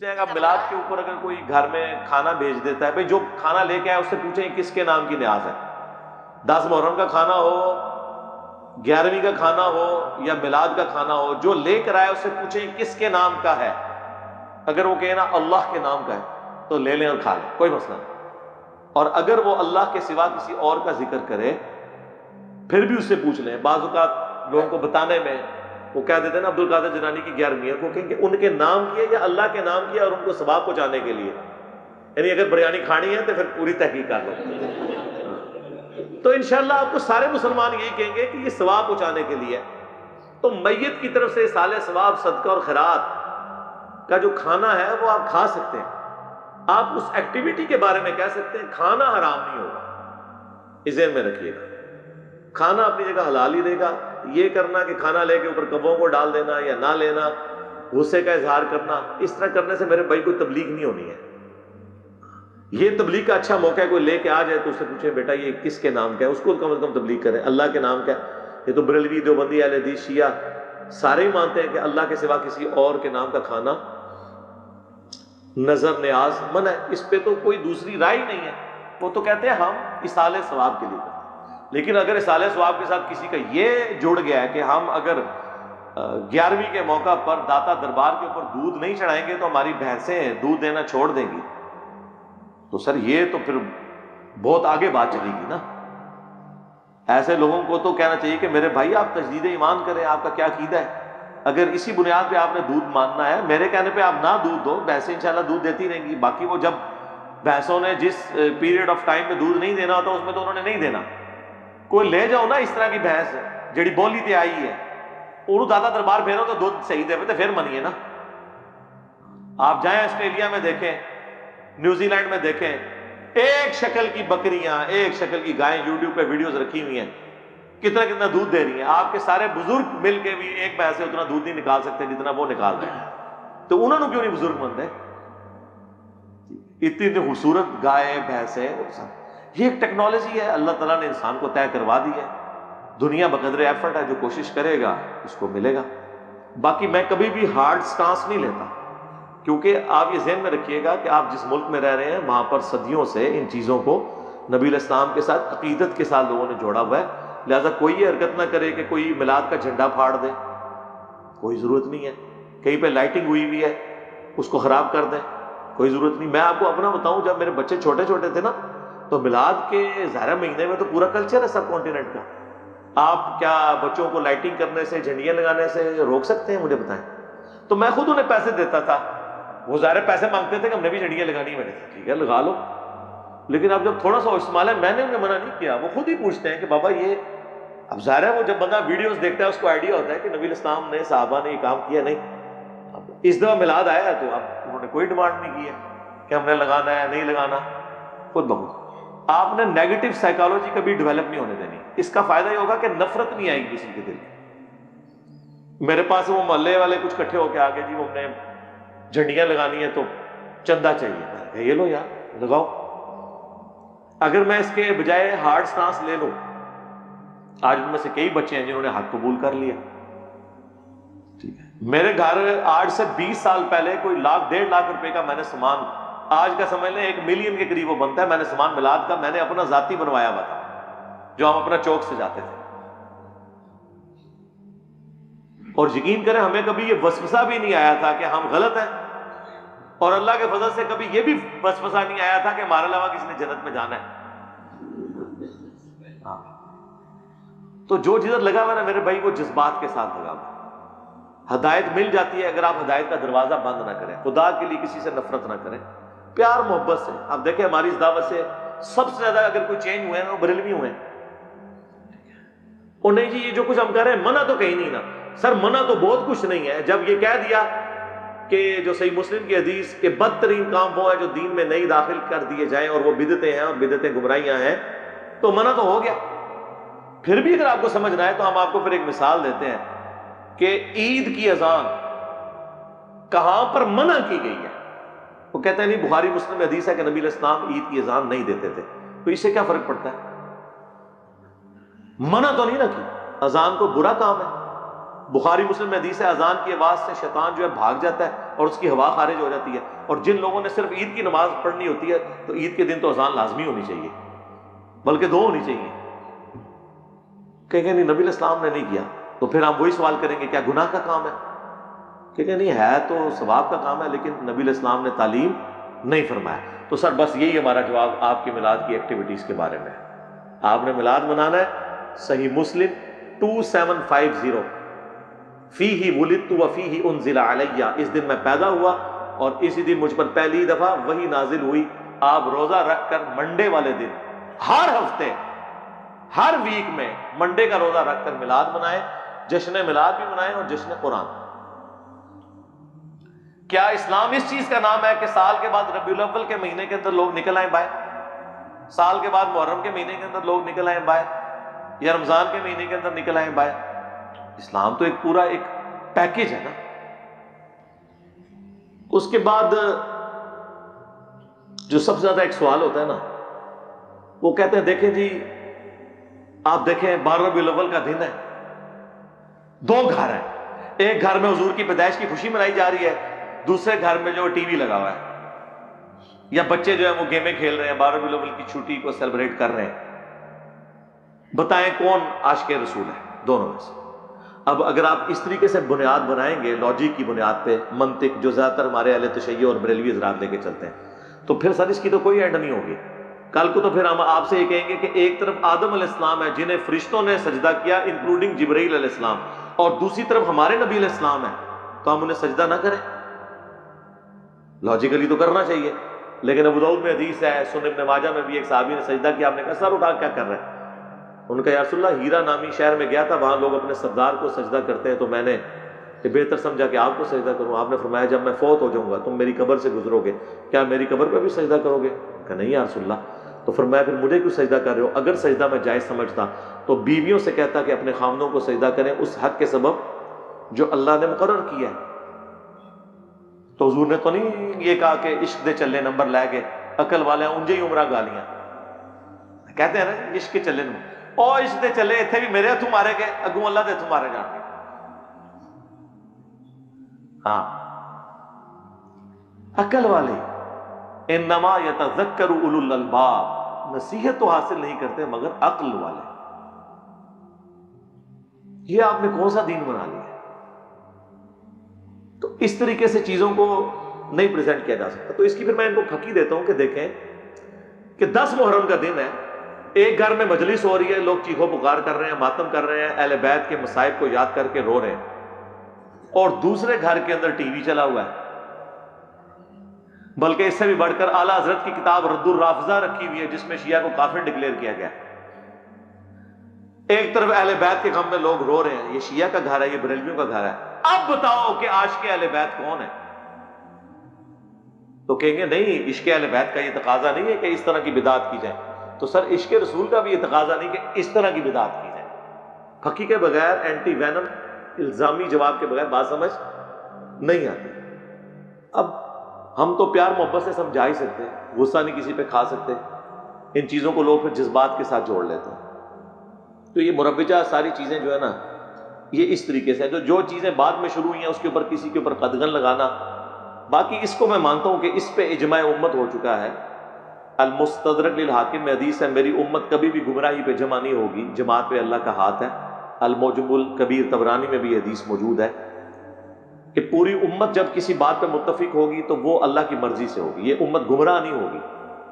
میلاد کے اوپر اگر کوئی گھر میں کھانا بھیج دیتا ہے، بھئی جو کھانا لے کے آئے اس سے پوچھیں کس کے نام کی نیاز ہے. 10 محرم کا کھانا ہو، 11ویں کا کھانا ہو یا میلاد کا کھانا ہو، جو لے کر آئے اس سے پوچھیں کس کے نام کا ہے. اگر وہ کہے نا اللہ کے نام کا ہے تو لے لیں اور کھا لیں، کوئی مسئلہ نہیں. اور اگر وہ اللہ کے سوا کسی اور کا ذکر کرے پھر بھی اس سے پوچھ لیں. بعض اوقات لوگوں کو بتانے میں وہ کہہ دیتے ہیں نا عبد القادر جیلانی کی 11ویں ہے، وہ کہیں گے ان کے نام کی ہے یا اللہ کے نام کی ہے اور ان کو ثواب پہنچانے کے لیے. یعنی اگر بریانی کھانی ہے تو پھر پوری تحقیق کر لو. تو انشاءاللہ آپ کو سارے مسلمان یہی کہیں گے کہ یہ ثواب پہنچانے کے لیے. تو میت کی طرف سے سال ثواب، صدقہ اور خیرات کا جو کھانا ہے وہ آپ کھا سکتے ہیں. آپ اس ایکٹیویٹی کے بارے میں کہہ سکتے ہیں کھانا حرام نہیں ہوگا. اس ذہن میں رکھیے گا، کھانا اپنی جگہ حلال ہی رہے گا. یہ کرنا کہ کھانا لے کے اوپر کبوں کو ڈال دینا یا نہ لینا، غصے کا اظہار کرنا، اس طرح کرنے سے میرے بھائی کوئی تبلیغ نہیں ہونی ہے. یہ تبلیغ کا اچھا موقع ہے، کوئی لے کے آ جائے تو اس سے پوچھے بیٹا یہ کس کے نام کا ہے، اس کو کم از کم تبلیغ کریں اللہ کے نام کا ہے. یہ تو بریلوی، دیوبندی، اہل حدیث، شیعہ سارے ہی مانتے ہیں کہ اللہ کے سوا کسی اور کے نام کا کھانا نظر نیاز منع ہے. اس پہ تو کوئی دوسری رائے ہی نہیں ہے. وہ تو کہتے ہیں ہم اصال ثواب کے لیے کرتے ہیں. لیکن اگر اصال ثواب کے ساتھ کسی کا یہ جڑ گیا ہے کہ ہم اگر 11ویں کے موقع پر داتا دربار کے اوپر دودھ نہیں چڑھائیں گے تو ہماری بھینسیں دودھ دینا چھوڑ دیں گی، تو سر یہ تو پھر بہت آگے بات چلے گی نا. ایسے لوگوں کو تو کہنا چاہیے کہ میرے بھائی آپ تجدید ایمان کریں، آپ کا کیا عقیدہ ہے. اگر اسی بنیاد پہ آپ نے دودھ ماننا ہے، میرے کہنے پہ آپ نہ دودھ دو، بھینسیں انشاءاللہ دودھ دیتی رہیں گی. باقی وہ جب بھینسوں نے جس پیریڈ آف ٹائم میں دودھ نہیں دینا ہوتا اس میں تو انہوں نے نہیں دینا. کوئی لے جاؤ نا اس طرح کی بھینس جڑی بولی تے آئی ہے، انہوں دادا دربار پھیرو تو دودھ صحیح دے تو پھر منیے نا. آپ جائیں آسٹریلیا میں دیکھیں، نیوزی لینڈ میں دیکھیں، ایک شکل کی بکریاں، ایک شکل کی گائیں یوٹیوب پہ ویڈیوز رکھی ہوئی ہیں، کتنا کتنا دودھ دے رہی ہیں. آپ کے سارے بزرگ مل کے بھی ایک بھینس سے اتنا دودھ نہیں نکال سکتے جتنا وہ نکال رہے ہیں. تو انہوں نے کیوں نہیں بزرگ مند ہے؟ اتنی خوبصورت گائے بھینس ہے. یہ ایک ٹیکنالوجی ہے اللہ تعالیٰ نے انسان کو طے کروا دی ہے. دنیا بقدر ایفرٹ ہے، جو کوشش کرے گا اس کو ملے گا. باقی میں کبھی بھی ہارڈ سٹانس نہیں لیتا، کیونکہ آپ یہ ذہن میں رکھیے گا کہ آپ جس ملک میں رہ رہے ہیں وہاں پر صدیوں سے ان چیزوں کو نبی علیہ السلام کے ساتھ عقیدت کے ساتھ لوگوں نے جوڑا ہوا ہے. لہذا کوئی یہ حرکت نہ کرے کہ کوئی میلاد کا جھنڈا پھاڑ دے، کوئی ضرورت نہیں ہے. کہیں پہ لائٹنگ ہوئی ہوئی ہے اس کو خراب کر دیں، کوئی ضرورت نہیں. میں آپ کو اپنا بتاؤں، جب میرے بچے چھوٹے چھوٹے تھے نا تو میلاد کے ظاہرہ مہینے میں تو پورا کلچر ہے سب کانٹیننٹ کا. آپ کیا بچوں کو لائٹنگ کرنے سے، جھنڈیاں لگانے سے روک سکتے ہیں؟ مجھے بتائیں. تو میں خود انہیں پیسے دیتا تھا، وہ ظاہر پیسے مانگتے تھے کہ ہم نے بھی جھنڈیاں لگانی ہے. میں نے کہا ٹھیک ہے لگا لو. لیکن اب جب تھوڑا سا استعمال ہے، میں نے انہیں منع نہیں کیا. وہ خود ہی پوچھتے ہیں کہ بابا یہ، اب ظاہر ہے وہ جب بندہ ویڈیوز دیکھتا ہے اس کو آئیڈیا ہوتا ہے کہ نبی علیہ السلام نے، صحابہ نے یہ کام کیا. نہیں، اب اس دفعہ میلاد آیا تو اب انہوں نے کوئی ڈیمانڈ نہیں کی ہے کہ ہم نے لگانا ہے نہیں لگانا. خود بخود آپ نے نیگیٹو سائیکالوجی کبھی ڈیولپ نہیں ہونے دینی. اس کا فائدہ یہ ہوگا کہ نفرت نہیں آئے گی کسی کے دل میں. میرے پاس وہ محلے والے کچھ اکٹھے ہو کے آگے جی وہ ہم نے جھنڈیاں لگانی ہے تو چندہ چاہیے. میں نے کہا یہ لو یار لگاؤ. اگر میں اس کے بجائے ہارڈ سٹانس لے لوں، آج ان میں سے کئی بچے ہیں جنہوں نے حق قبول کر لیا. ٹھیک ہے، میرے گھر آج سے 20 سال پہلے کوئی لاکھ 1.5 لاکھ روپے کا میں نے سامان، آج کا سمجھ لیں 1 ملین کے قریب وہ بنتا ہے. میں نے سامان میلاد کا میں نے اپنا ذاتی بنوایا ہوا تھا، جو ہم اپنا چوک سے جاتے تھے. اور یقین کریں ہمیں کبھی یہ وسوسہ بھی نہیں آیا تھا کہ ہم غلط ہیں، اور اللہ کے فضل سے کبھی یہ بھی وسوسہ نہیں آیا تھا کہ ہمارے علاوہ کسی نے جنت میں جانا ہے. تو جو جدھر لگا ہوا نا میرے بھائی وہ جذبات کے ساتھ لگا ہوا. ہدایت مل جاتی ہے اگر آپ ہدایت کا دروازہ بند نہ کریں. خدا کے لیے کسی سے نفرت نہ کریں، پیار محبت سے. آپ دیکھیں ہماری اس دعوت سے سب سے زیادہ اگر کوئی چینج ہوئے ہیں وہ بریلوی ہوئے ہیں. اور نہیں جی یہ جو کچھ ہم کہہ رہے ہیں منع تو کہیں نہیں نا. سر منع تو بہت کچھ نہیں ہے. جب یہ کہہ دیا کہ جو صحیح مسلم کی حدیث کہ بدترین کام وہ ہے جو دین میں نہیں داخل کر دیے جائیں اور وہ بدعتیں ہیں اور بدعتیں گمراہیاں ہیں، تو منع تو ہو گیا. پھر بھی اگر آپ کو سمجھنا ہے تو ہم آپ کو پھر ایک مثال دیتے ہیں کہ عید کی اذان کہاں پر منع کی گئی ہے. وہ کہتے ہیں نہیں بخاری مسلم میں حدیث ہے کہ نبی علیہ السلام عید کی اذان نہیں دیتے تھے. تو اس سے کیا فرق پڑتا ہے؟ منع تو نہیں نہ کی. اذان کو برا کام ہے، بخاری مسلم میں حدیث ہے اذان کی آواز سے شیطان جو ہے بھاگ جاتا ہے اور اس کی ہوا خارج ہو جاتی ہے. اور جن لوگوں نے صرف عید کی نماز پڑھنی ہوتی ہے تو عید کے دن تو اذان لازمی ہونی چاہیے، بلکہ 2 ہونی چاہیے. کہ نہیں نبی علیہ السلام نے نہیں کیا. تو پھر ہم وہی سوال کریں گے کیا گناہ کا کام ہے؟ کہ نہیں ہے تو ثواب کا کام ہے، لیکن نبی علیہ السلام نے تعلیم نہیں فرمایا. تو سر بس یہی ہمارا جواب آپ کی میلاد کی ایکٹیویٹیز کے بارے میں. آپ نے میلاد منانا ہے، صحیح مسلم 2750 فیہ ولدت وفیہ انزل علیہ، اس دن میں پیدا ہوا اور اسی دن مجھ پر پہلی دفعہ وحی نازل ہوئی. آپ روزہ رکھ کر منڈے والے دن ہر ہفتے ہر ویک میں منڈے کا روزہ رکھ کر میلاد منائیں، جشن میلاد بھی منائیں اور جشن قرآن. کیا اسلام اس چیز کا نام ہے کہ سال کے بعد ربیع الاول کے مہینے کے اندر لوگ نکل آئیں باہر، سال کے بعد محرم کے مہینے کے اندر لوگ نکل آئیں باہر، یا رمضان کے مہینے کے اندر نکل آئیں باہر؟ اسلام تو ایک پورا ایک پیکج ہے نا. اس کے بعد جو سب سے زیادہ ایک سوال ہوتا ہے نا، وہ کہتے ہیں دیکھیں جی آپ دیکھیں 12 ربیع الاول کا دن ہے، 2 گھر ہیں، ایک گھر میں حضور کی پیدائش کی خوشی منائی جا رہی ہے، دوسرے گھر میں جو ٹی وی لگا ہوا ہے، یا بچے جو ہیں وہ گیمیں کھیل رہے ہیں، 12 ربیع الاول کی چھٹی کو سیلیبریٹ کر رہے ہیں. بتائیں کون عاشق رسول ہے دونوں میں سے؟ اب اگر آپ اس طریقے سے بنیاد بنائیں گے لاجک کی بنیاد پہ، منطق جو زیادہ تر ہمارے اہل تشیع اور بریلوی حضرات لے کے چلتے ہیں، تو پھر سر اس کی تو کوئی اینڈ نہیں ہوگی. کل کو تو پھر ہم آپ سے یہ کہیں گے کہ ایک طرف آدم علیہ السلام ہے جنہیں فرشتوں نے سجدہ کیا انکلوڈنگ جبرائیل علیہ السلام، اور دوسری طرف ہمارے نبی علیہ السلام ہے، تو ہم انہیں سجدہ نہ کریں؟ لاجیکلی تو کرنا چاہیے. لیکن ابو داؤد میں حدیث ہے، سنن ابن ماجہ میں بھی ایک صحابی نے سجدہ کیا، آپ نے کہا سر اٹھا کیا کر رہے ہیں؟ ان کا یا رسول اللہ ہیرا نامی شہر میں گیا تھا، وہاں لوگ اپنے سردار کو سجدہ کرتے ہیں، تو میں نے یہ بہتر سمجھا کہ آپ کو سجدہ کروں. آپ نے فرمایا جب میں فوت ہو جاؤں گا تم میری قبر سے گزرو گے، کیا میری قبر پہ بھی سجدہ کرو گے؟ کہ نہیں یا رسول اللہ. تو فرمایا پھر مجھے کیوں سجدہ کر رہے ہو؟ اگر سجدہ میں جائز سمجھتا تو بیویوں سے کہتا کہ اپنے خامدوں کو سجدہ کریں اس حق کے سبب جو اللہ نے مقرر کیا ہے. تو حضور نے تو نہیں یہ کہا کہ عشق دے چلے نمبر لے گئے، عقل والے انجے ہی عمرہ گالیاں کہتے ہیں نا، عشق کے چلے نمبر، او عشق دے چلے اتنے بھی میرے ہتھوں مارے گئے، اگوں اللہ دے ہتھوں مارے جان گے. ہاں عقل والے انما یتذکر اولو الالباب، نصیحت تو حاصل نہیں کرتے مگر عقل والے. یہ آپ نے کون سا دین بنا لیا؟ تو اس طریقے سے چیزوں کو نہیں پریزنٹ کیا جا سکتا. تو اس کی پھر میں ان کو پھکی دیتا ہوں کہ دیکھیں کہ 10 محرم کا دن ہے، ایک گھر میں مجلس ہو رہی ہے، لوگ چیخو پکار کر رہے ہیں، ماتم کر رہے ہیں، اہل بیت کے مصائب کو یاد کر کے رو رہے ہیں، اور دوسرے گھر کے اندر ٹی وی چلا ہوا ہے. بلکہ اس سے بھی بڑھ کر اعلیٰ حضرت کی کتاب رد الرافضہ رکھی ہوئی ہے جس میں شیعہ کو کافر ڈکلیئر کیا گیا. ایک طرف اہل بیت کے غم میں لوگ رو رہے ہیں، یہ شیعہ کا گھر ہے، یہ بریلویوں کا گھر ہے. اب بتاؤ کہ عاشق اہل بیت کون ہے؟ تو کہیں گے نہیں عشق اہل بیت کا یہ تقاضا نہیں ہے کہ اس طرح کی بدعت کی جائے. تو سر عشق رسول کا بھی یہ تقاضا نہیں کہ اس طرح کی بدعت کی جائے. پھکی کے بغیر، اینٹی وینم الزامی جواب کے بغیر بات سمجھ نہیں آتی. اب ہم تو پیار محبت سے سمجھا ہی سکتے ہیں، غصہ نہیں کسی پہ کھا سکتے. ان چیزوں کو لوگ پھر جذبات کے ساتھ جوڑ لیتے ہیں. تو یہ مروجہ ساری چیزیں جو ہے نا یہ اس طریقے سے جو چیزیں بعد میں شروع ہوئی ہیں اس کے اوپر کسی کے اوپر قدغن لگانا. باقی اس کو میں مانتا ہوں کہ اس پہ اجماع امت ہو چکا ہے. المستدرک للحاکم میں حدیث ہے میری امت کبھی بھی گمراہی پہ جمع نہیں ہوگی، جماعت پہ اللہ کا ہاتھ ہے. المعجم الکبیر طبرانی میں بھی حدیث موجود ہے کہ پوری امت جب کسی بات پہ متفق ہوگی تو وہ اللہ کی مرضی سے ہوگی، یہ امت گمراہ نہیں ہوگی.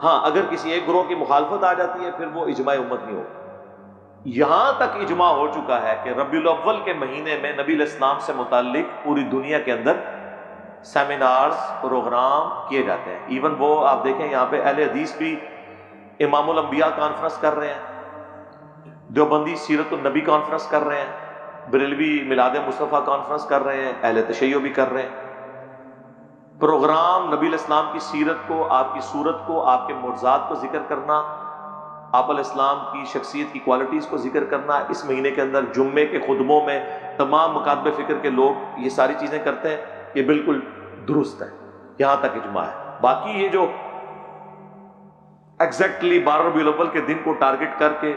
ہاں اگر کسی ایک گروہ کی مخالفت آ جاتی ہے پھر وہ اجماع امت نہیں ہوگی. یہاں تک اجماع ہو چکا ہے کہ ربیع الاول کے مہینے میں نبی علیہ السلام سے متعلق پوری دنیا کے اندر سیمینارز پروگرام کیے جاتے ہیں. ایون وہ آپ دیکھیں یہاں پہ اہل حدیث بھی امام الانبیاء کانفرنس کر رہے ہیں، دیوبندی سیرت النبی کانفرنس کر رہے ہیں، بریلوی میلاد مصطفیٰ کانفرنس کر رہے ہیں، اہل تشیع بھی کر رہے ہیں. پروگرام نبی علیہ السلام کی سیرت کو، آپ کی صورت کو، آپ کے معجزات کو ذکر کرنا، آپ علیہ السلام کی شخصیت کی کوالٹیز کو ذکر کرنا. اس مہینے کے اندر جمعے کے خطبوں میں تمام مکاتب فکر کے لوگ یہ ساری چیزیں کرتے ہیں. یہ بالکل درست ہے، یہاں تک اجماع ہے. باقی یہ جو ایگزیکٹلی 12 ربیع الاول کے دن کو ٹارگٹ کر کے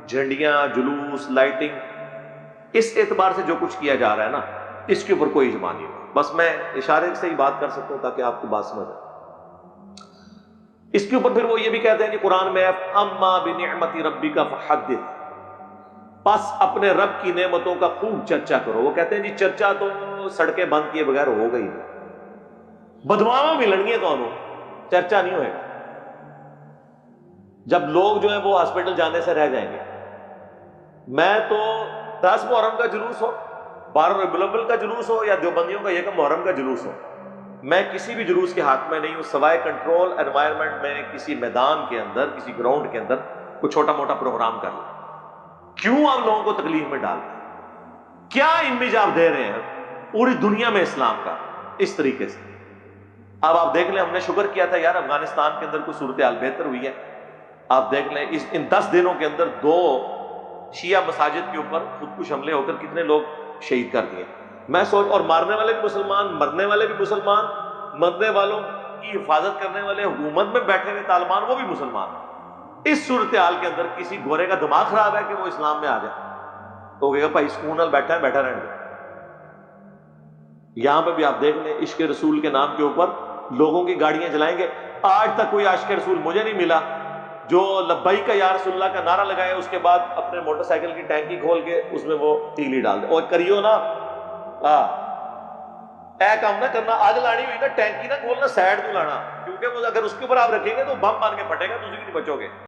جھنڈیاں، جلوس، لائٹنگ، اس اعتبار سے جو کچھ کیا جا رہا ہے نا، اس کے اوپر کوئی اجماع نہیں ہوا. بس میں اشارے سے ہی بات کر سکتا ہوں تاکہ آپ کو بات سمجھ آئے. اس کے اوپر پھر وہ یہ بھی کہتے ہیں کہ قرآن میں اما بنعمت ربک فحدث، پس اپنے رب کی نعمتوں کا خوب چرچا کرو. وہ کہتے ہیں جی چرچا تو سڑکیں بند کیے بغیر ہو گئی، بدواواں ملن گی تو چرچا نہیں ہوئے گا. جب لوگ جو ہیں وہ ہاسپٹل جانے سے رہ جائیں گے. میں تو 10 محرم کا جلوس ہو، 12 ربیع الاول کا جلوس ہو، یا دیوبندیوں کا 1 محرم کا جلوس ہو، میں کسی بھی جلوس کے ہاتھ میں نہیں ہوں سوائے کنٹرول انوائرمنٹ میں کسی میدان کے اندر، کسی گراؤنڈ کے اندر کوئی چھوٹا موٹا پروگرام کر لیں. کیوں آپ لوگوں کو تکلیف میں ڈال رہے ہیں؟ کیا امیج آپ دے رہے ہیں پوری دنیا میں اسلام کا اس طریقے سے؟ اب آپ دیکھ لیں، ہم نے شکر کیا تھا یار افغانستان کے اندر کوئی صورتحال بہتر ہوئی ہے. آپ دیکھ لیں ان 10 دنوں کے اندر 2 شیعہ مساجد کے اوپر خودکش حملے ہو کر کتنے لوگ شہید کر دیے. میں سوچ، اور مارنے والے بھی مسلمان، مرنے والے بھی مسلمان، مرنے والوں کی حفاظت کرنے والے حکومت میں بیٹھے ہوئے طالبان وہ بھی مسلمان. اس صورتحال کے اندر کسی گورے کا دماغ خراب ہے کہ وہ اسلام میں آ جائے تو کہے گا بھائی سکون نال بیٹھا ہے، بیٹھا رہنے دو. یہاں پہ بھی آپ دیکھ لیں عشق رسول کے نام کے اوپر لوگوں کی گاڑیاں جلائیں گے. آج تک کوئی عاشق رسول مجھے نہیں ملا جو لبیک یا رسول اللہ کا نعرہ لگائے اس کے بعد اپنے موٹر سائیکل کی ٹینکی کھول کے اس میں وہ تیلی ڈال دے. اور کریو نا اے کام نہ کرنا، آگ لانی ہوئی نا ٹینکی نہ کھولنا، سائڈ تو لانا، کیونکہ وہ اگر اس کے اوپر آپ رکھیں گے تو بم بن کے پھٹے گا، تم نہیں بچو گے.